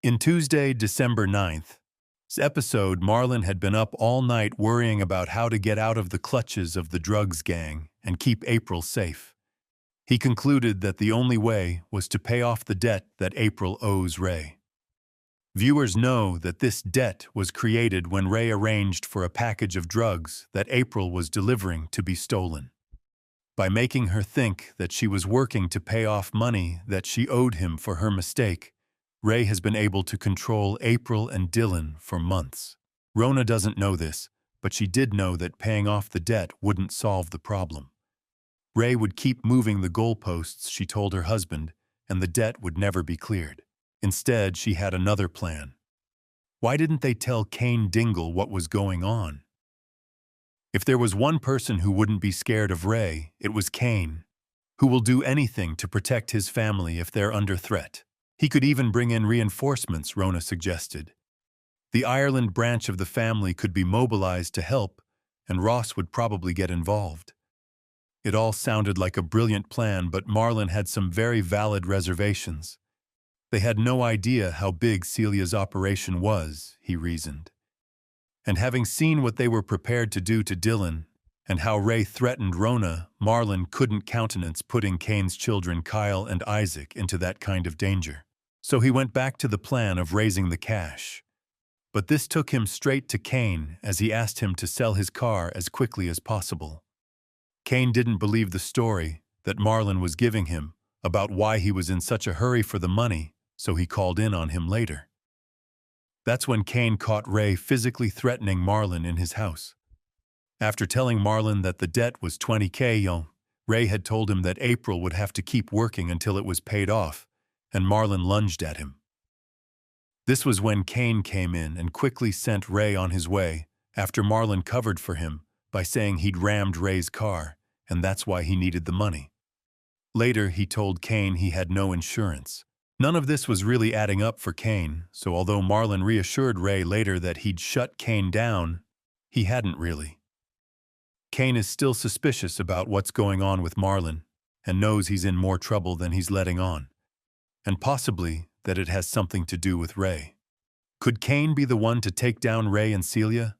In Tuesday, December 9th, episode, Marlon had been up all night worrying about how to get out of the clutches of the drugs gang and keep April safe. He concluded that the only way was to pay off the debt that April owes Ray. Viewers know that this debt was created when Ray arranged for a package of drugs that April was delivering to be stolen. By making her think that she was working to pay off money that she owed him for her mistake, Ray has been able to control April and Dylan for months. Rona doesn't know this, but she did know that paying off the debt wouldn't solve the problem. Ray would keep moving the goalposts, she told her husband, and the debt would never be cleared. Instead, she had another plan. Why didn't they tell Cain Dingle what was going on? If there was one person who wouldn't be scared of Ray, it was Cain, who will do anything to protect his family if they're under threat. He could even bring in reinforcements, Rona suggested. The Ireland branch of the family could be mobilized to help, and Ross would probably get involved. It all sounded like a brilliant plan, but Marlon had some very valid reservations. They had no idea how big Celia's operation was, he reasoned. And having seen what they were prepared to do to Dylan, and how Ray threatened Rona, Marlon couldn't countenance putting Cain's children Kyle and Isaac into that kind of danger. So he went back to the plan of raising the cash. But this took him straight to Cain as he asked him to sell his car as quickly as possible. Cain didn't believe the story that Marlon was giving him about why he was in such a hurry for the money, so he called in on him later. That's when Cain caught Ray physically threatening Marlon in his house. After telling Marlon that the debt was $20,000, Ray had told him that April would have to keep working until it was paid off, and Marlon lunged at him. This was when Cain came in and quickly sent Ray on his way after Marlon covered for him by saying he'd rammed Ray's car, and that's why he needed the money. Later, he told Cain he had no insurance. None of this was really adding up for Cain, so although Marlon reassured Ray later that he'd shut Cain down, he hadn't really. Cain is still suspicious about what's going on with Marlon and knows he's in more trouble than he's letting on, and possibly that it has something to do with Ray. Could Cain be the one to take down Ray and Celia?